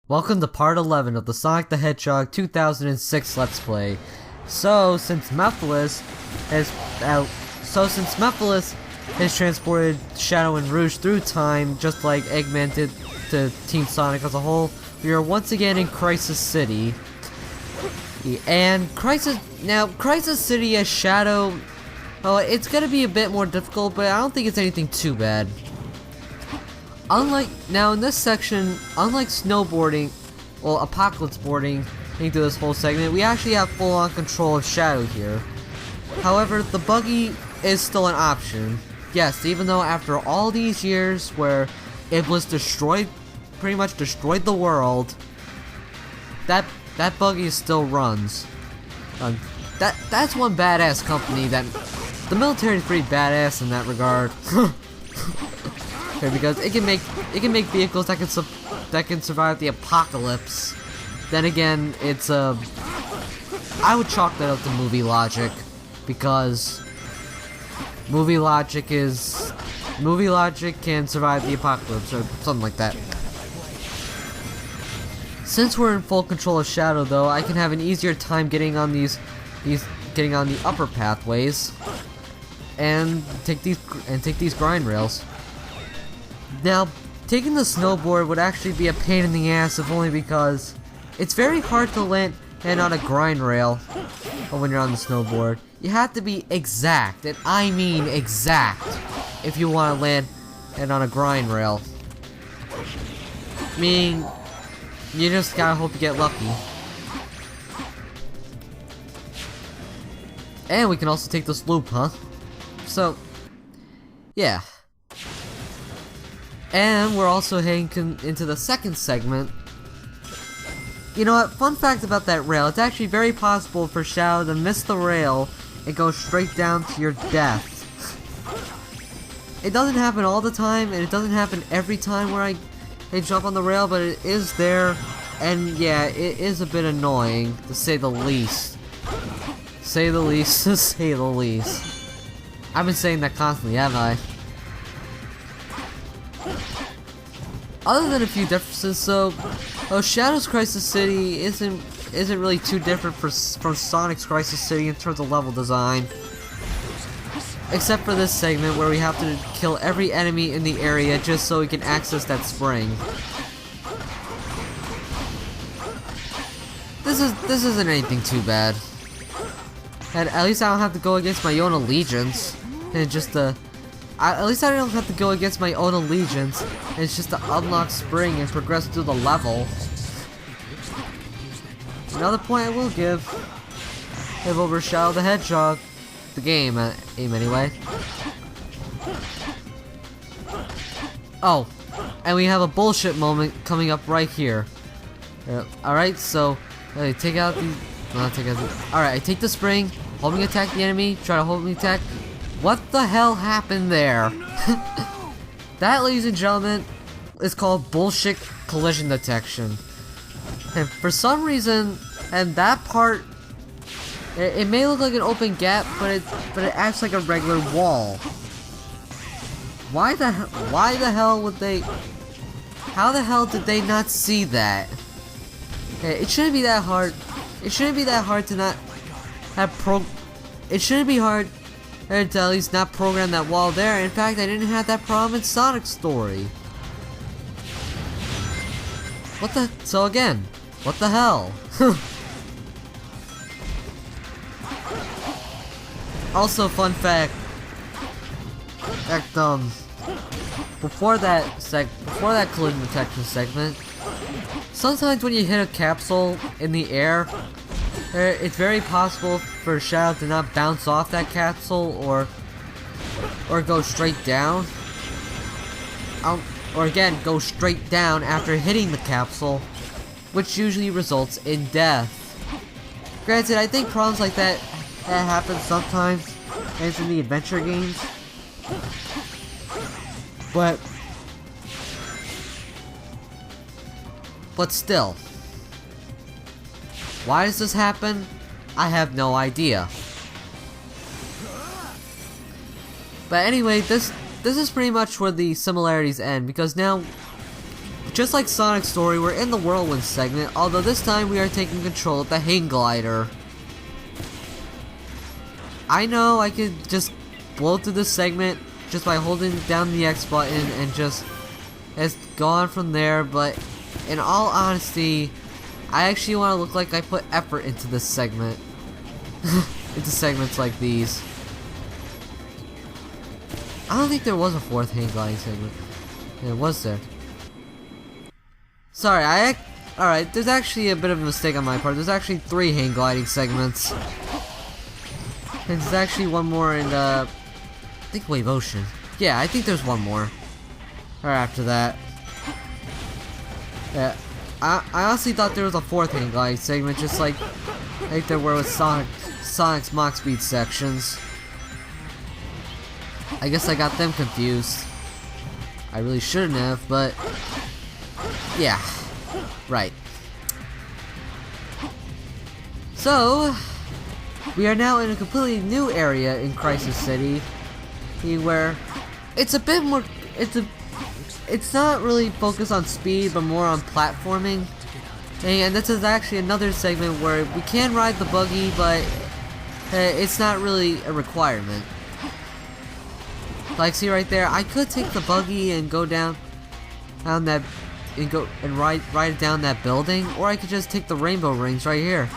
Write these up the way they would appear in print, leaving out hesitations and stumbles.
Welcome to part 11 of the Sonic the Hedgehog 2006 Let's Play. So since Mephiles has transported Shadow and Rouge through time, just like Eggman did to Team Sonic as a whole, we are once again in Crisis City. And Crisis City as Shadow, well, it's gonna be a bit more difficult, but I don't think it's anything too bad. Now in this section, unlike snowboarding, well, apocalypse boarding into this whole segment, we actually have full-on control of Shadow here. However, the buggy is still an option. Yes, even though after all these years where it was pretty much destroyed the world, that buggy still runs. That's one badass company that the military is pretty badass in that regard. Okay, because it can make vehicles that can survive the apocalypse. Then again, I would chalk that up to movie logic, because movie logic can survive the apocalypse or something like that. Since we're in full control of Shadow, though, I can have an easier time getting on the upper pathways and take these grind rails. Now, taking the snowboard would actually be a pain in the ass, if only because it's very hard to land on a grind rail when you're on the snowboard. You have to be exact, and I mean exact, if you want to land on a grind rail. Meaning, you just gotta hope you get lucky. And we can also take this loop, huh? So, yeah. And we're also heading into the second segment. You know what? Fun fact about that rail. It's actually very possible for Shadow to miss the rail and go straight down to your death. It doesn't happen all the time, and it doesn't happen every time where I jump on the rail, but it is there. And yeah, it is a bit annoying, to say the least. To say the least. I've been saying that constantly, haven't I? Other than a few differences, so Shadow's Crisis City isn't really too different from Sonic's Crisis City in terms of level design, except for this segment where we have to kill every enemy in the area just so we can access that spring. This isn't anything too bad, and at least I don't have to go against my own allegiance, and at least I don't have to go against my own allegiance, and it's just to unlock spring and progress through the level. Another point I will give over Shadow the Hedgehog, the game, anyway. Oh, and we have a bullshit moment coming up right here. Alright, so, I take out the... Alright, I take the spring, hold me attack the enemy, try to hold me attack. What the hell happened there? That, ladies and gentlemen, is called bullshit collision detection. And for some reason, and that part, it may look like an open gap, but it acts like a regular wall. Why the hell would they? How the hell did they not see that? It shouldn't be that hard. It shouldn't be that hard to not have It shouldn't be hard to at least not program that wall there. In fact, I didn't have that problem in Sonic's story. So again, what the hell? Also, fun fact, before that collision detection segment, sometimes when you hit a capsule in the air, it's very possible for Shadow to not bounce off that capsule or go straight down. Or again, go straight down after hitting the capsule, which usually results in death. Granted, I think problems like that happen sometimes, as in the adventure games. But still. Why does this happen? I have no idea. But anyway, this is pretty much where the similarities end, because now just like Sonic's story, we're in the Whirlwind segment, although this time we are taking control of the hang glider. I know I could just blow through this segment just by holding down the X button and just go on from there, but in all honesty, I actually want to look like I put effort into this segment. Into segments like these. I don't think there was a fourth hang gliding segment. Yeah, was there? Sorry, alright, there's actually a bit of a mistake on my part. There's actually 3 hang gliding segments. And there's actually one more in, I think Wave Ocean. Yeah, I think there's one more. Or after that. Yeah, I honestly thought there was a 4th hang gliding segment, just like there were with Sonic's Mach Speed sections. I guess I got them confused. I really shouldn't have, but yeah, right. So, we are now in a completely new area in Crisis City, where it's a bit more, it's not really focused on speed, but more on platforming. And this is actually another segment where we can ride the buggy, but it's not really a requirement. Like, see right there, I could take the buggy and go down that and ride it down that building, or I could just take the rainbow rings right here.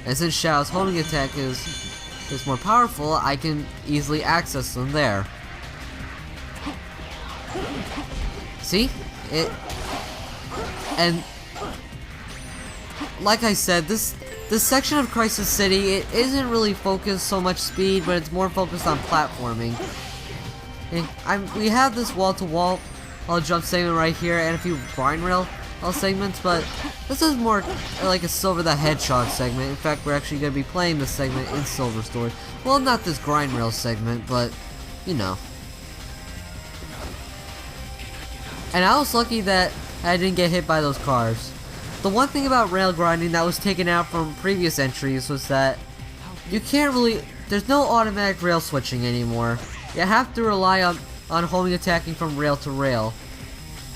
And since Shao's holding attack is more powerful, I can easily access them there. See? And like I said, this section of Crisis City, it isn't really focused so much speed, but it's more focused on platforming. And we have this wall-to-wall jump segment right here, and a few grind rail segments, but this is more like a Silver the Hedgehog segment. In fact, we're actually going to be playing this segment in Silver Story. Well, not this grind rail segment, but you know. And I was lucky that I didn't get hit by those cars. The one thing about rail grinding that was taken out from previous entries was that you can't really, there's no automatic rail switching anymore. You have to rely on homing attacking from rail to rail.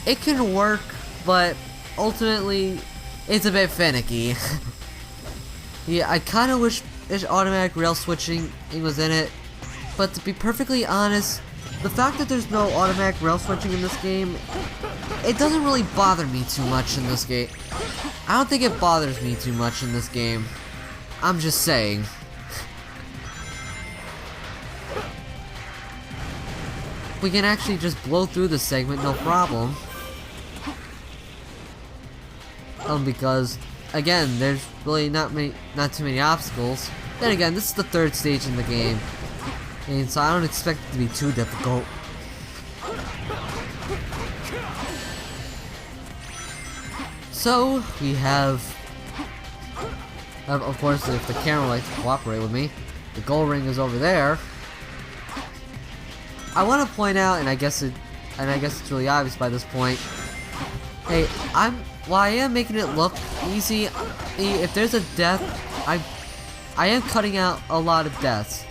It can work, but ultimately it's a bit finicky. Yeah, I kind of wish this automatic rail switching was in it, but to be perfectly honest, the fact that there's no automatic rail switching in this game, it doesn't really bother me too much in this game. I don't think it bothers me too much in this game. I'm just saying. We can actually just blow through this segment, no problem. Because again, there's really not too many obstacles. Then again, this is the 3rd stage in the game, and so I don't expect it to be too difficult. So we have, of course, if the camera likes to cooperate with me, the gold ring is over there. I want to point out, and I guess it's really obvious by this point. Hey, while I am making it look easy, if there's a death, I am cutting out a lot of deaths,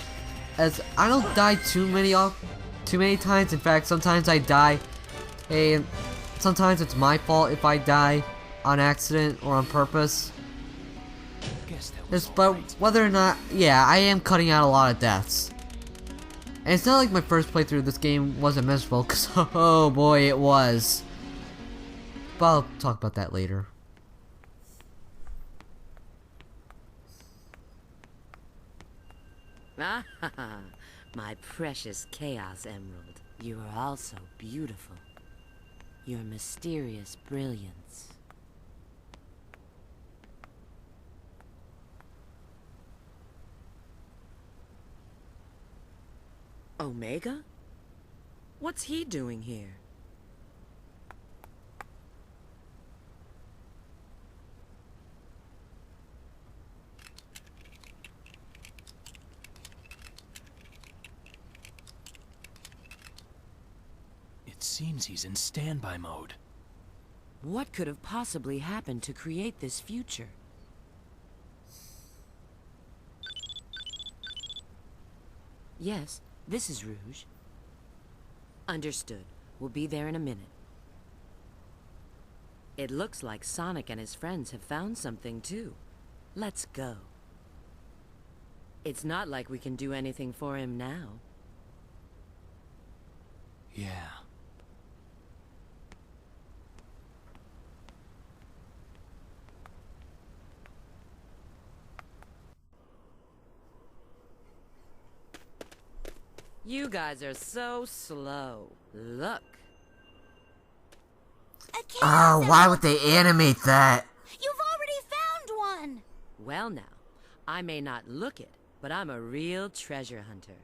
as I don't die too many times. In fact, sometimes I die, and sometimes it's my fault if I die on accident or on purpose. But whether or not, yeah, I am cutting out a lot of deaths. And it's not like my first playthrough of this game wasn't miserable, because oh boy, it was. But I'll talk about that later. Ah, my precious Chaos Emerald. You are also beautiful. Your mysterious brilliance. Omega? What's he doing here? It seems he's in standby mode. What could have possibly happened to create this future? Yes, this is Rouge. Understood. We'll be there in a minute. It looks like Sonic and his friends have found something too. Let's go. It's not like we can do anything for him now. Yeah. You guys are so slow. Look. A chaos Oh, why emerald. would they animate that? You've already found one. Well now, I may not look it, but I'm a real treasure hunter.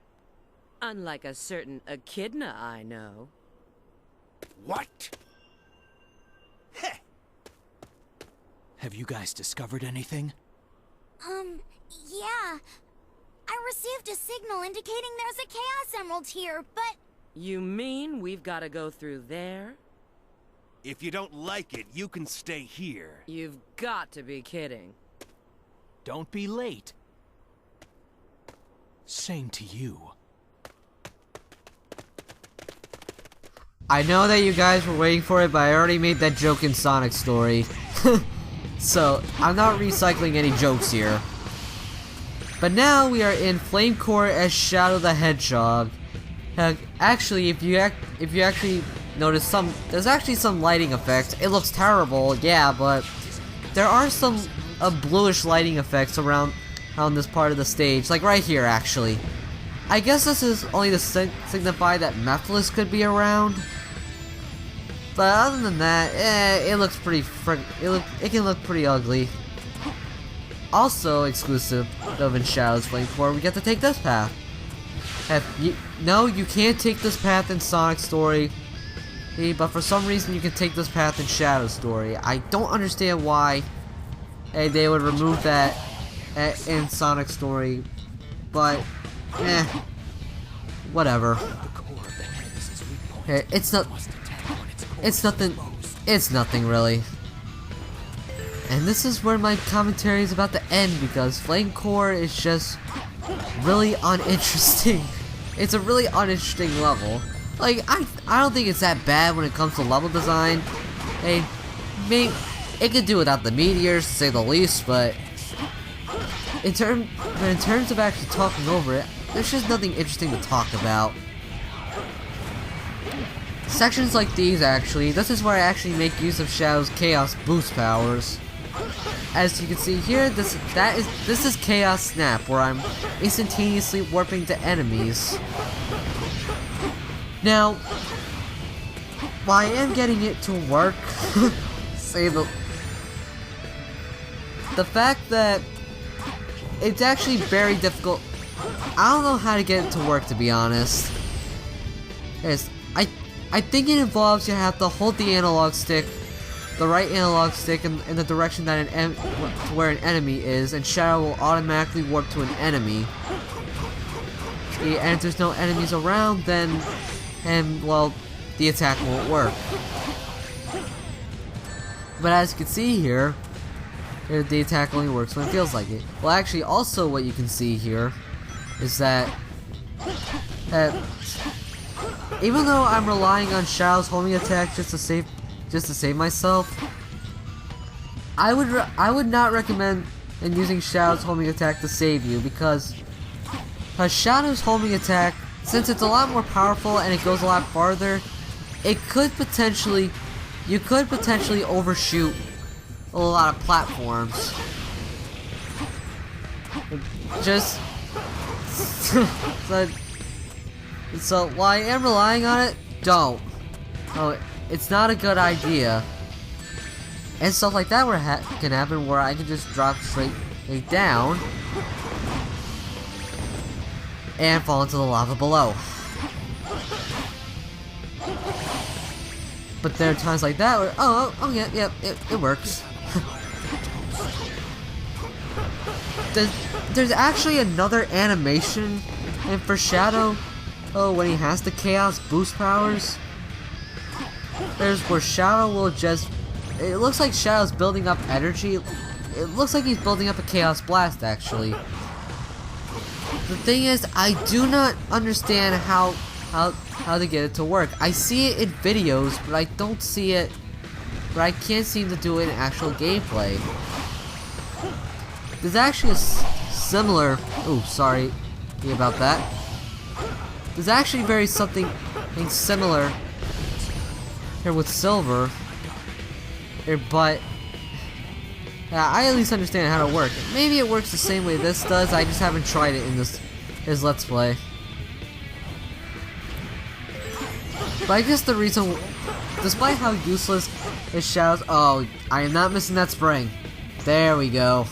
Unlike a certain echidna I know. What? Heh. Have you guys discovered anything? Yeah. I received a signal indicating there's a chaos emerald here, but You mean we've got to go through there? If you don't like it, you can stay here. You've got to be kidding. Don't be late. Same to you. I know that you guys were waiting for it, but I already made that joke in Sonic's story. So, I'm not recycling any jokes here. But now we are in Flame Core as Shadow the Hedgehog. Actually, if you actually notice there's actually some lighting effects. It looks terrible, yeah, but there are some bluish lighting effects around this part of the stage, like right here actually. I guess this is only to signify that Mephiles could be around. But other than that, it looks pretty it can look pretty ugly. Also exclusive of in Shadow's Flame Core, we get to take this path. No, you can't take this path in Sonic's story, but for some reason you can take this path in Shadow's story. I don't understand why they would remove that in Sonic's story, but whatever. It's nothing really. And this is where my commentary is about to end, because Flame Core is just really uninteresting. It's a really uninteresting level. Like, I don't think it's that bad when it comes to level design. It could do without the meteors, to say the least, but in terms of actually talking over it, there's just nothing interesting to talk about. Sections like these, actually, this is where I actually make use of Shadow's Chaos boost powers. As you can see here, this is Chaos Snap, where I'm instantaneously warping to enemies. Now, while I am getting it to work, the fact that it's actually very difficult. I don't know how to get it to work, to be honest. I think it involves you have to hold the analog stick, the right analog stick, in the direction that where an enemy is, and Shadow will automatically warp to an enemy. And if there's no enemies around, then, well, the attack won't work. But as you can see here, the attack only works when it feels like it. Well, actually, also what you can see here is that even though I'm relying on Shadow's homing attack just to save myself, I would not recommend using Shadow's homing attack to save you, because Shadow's homing attack, since it's a lot more powerful and it goes a lot farther, you could potentially overshoot a lot of platforms. Just so while I am relying on it, don't. Oh, it's not a good idea. And stuff like that can happen, where I can just drop straight down and fall into the lava below. But there are times like that where, oh yeah, it works. There's actually another animation for Shadow. When he has the Chaos boost powers, there's where Shadow will just, it looks like Shadow's building up energy. It looks like he's building up a Chaos Blast, actually. The thing is, I do not understand how to get it to work. I see it in videos, but I don't see it but I can't seem to do it in actual gameplay. There's actually a similar... Oh, sorry about that. There's actually something similar here with silver. But I at least understand how to work. Maybe it works the same way this does. I just haven't tried it in his Let's Play. But I guess the reason, despite how useless it shouts, oh, I am not missing that spring. There we go.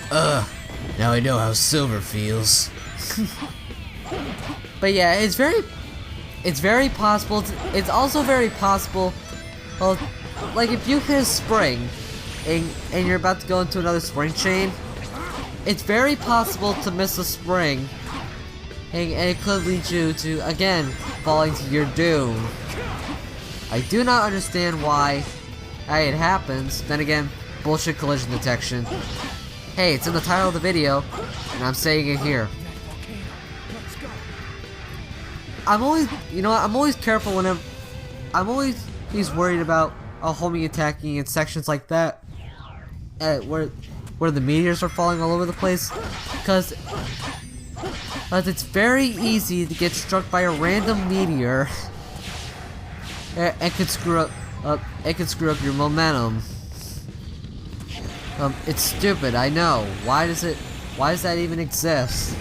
Now I know how silver feels. But yeah, it's very possible. It's also very possible. Well, like if you hit a spring, and you're about to go into another spring chain, it's very possible to miss a spring, and it could lead you to again falling to your doom. I do not understand why it happens. Then again, bullshit collision detection. Hey, it's in the title of the video, and I'm saying it here. I'm always careful whenever, I'm always worried about a homing attacking in sections like that, where the meteors are falling all over the place, because it's very easy to get struck by a random meteor, and could screw up your momentum. It's stupid, I know. Why does that even exist?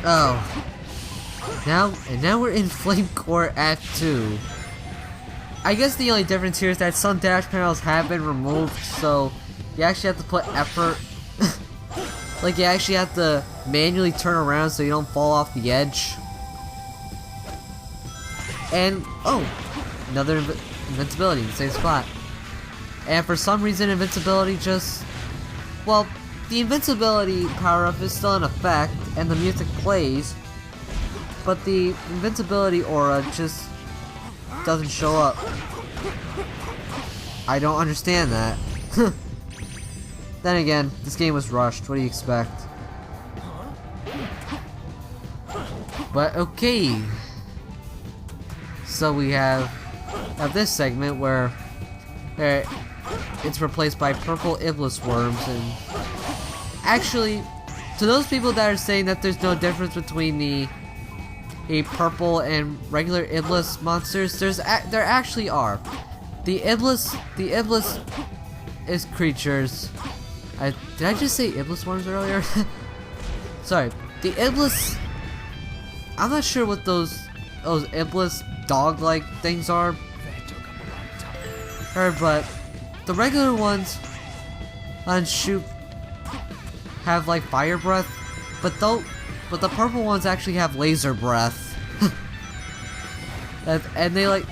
Now we're in Flame Core Act 2. I guess the only difference here is that some dash panels have been removed, so you actually have to put effort. Like you actually have to manually turn around so you don't fall off the edge. And another invincibility in the same spot. And for some reason, invincibility just, well, the invincibility power-up is still in effect, and the music plays, but the invincibility aura just doesn't show up. I don't understand that. Then again, this game was rushed. What do you expect? But okay. So we have this segment where it's replaced by purple iblis worms, and actually, to those people that are saying that there's no difference between the purple and regular iblis monsters, there actually are. The iblis is creatures. Did I just say iblis worms earlier? Sorry. The iblis. I'm not sure what those iblis dog-like things are. But the regular ones have like fire breath, but the purple ones actually have laser breath. and they like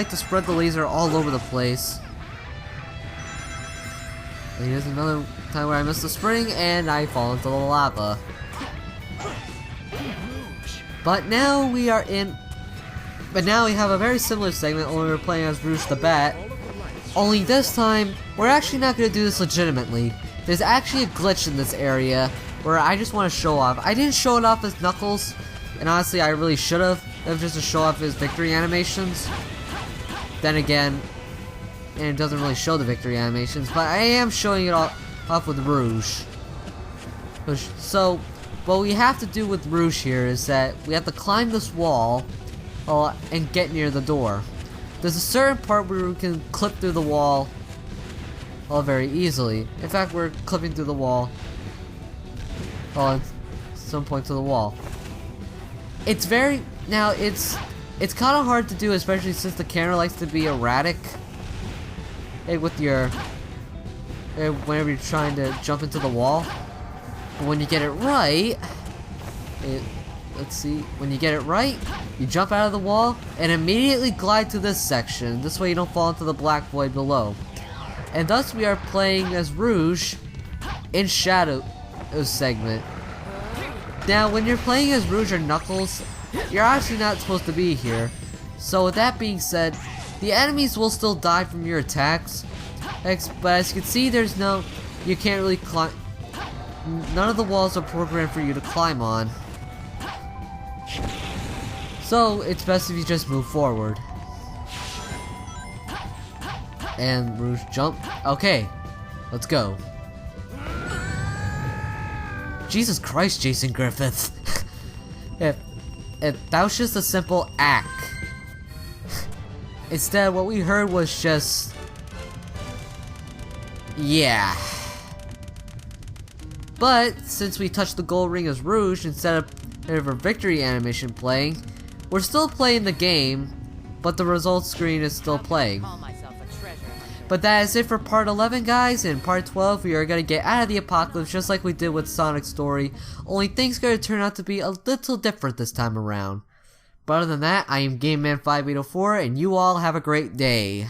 to spread the laser all over the place. And here's another time where I missed the spring and I fall into the lava. But now we have a very similar segment only we're playing as Rouge the Bat. Only this time, we're actually not going to do this legitimately. There's actually a glitch in this area where I just want to show off. I didn't show it off as Knuckles, and honestly I really should have. It was just to show off his victory animations. Then again, and it doesn't really show the victory animations, but I am showing it off with Rouge. So, what we have to do with Rouge here is that we have to climb this wall and get near the door. There's a certain part where we can clip through the wall very easily. In fact, we're clipping through the wall at some point to the wall. It's kind of hard to do, especially since the camera likes to be erratic. With your whenever you're trying to jump into the wall, but when you get it right, let's see, when you get it right, you jump out of the wall and immediately glide to this section. This way you don't fall into the black void below. And thus we are playing as Rouge in Shadow segment. Now when you're playing as Rouge or Knuckles, you're actually not supposed to be here. So with that being said, the enemies will still die from your attacks, but as you can see, you can't really climb. None of the walls are programmed for you to climb on. So it's best if you just move forward. And Rouge jump. Okay, let's go. Jesus Christ, Jason Griffith. if that was just a simple act. Instead, what we heard was just... yeah. But, since we touched the gold ring as Rouge instead of a victory animation playing, we're still playing the game, but the results screen is still playing. But that is it for part 11, guys. In part 12, we are going to get out of the apocalypse just like we did with Sonic's story, only things going to turn out to be a little different this time around. But other than that, I am GameMan5804, and you all have a great day.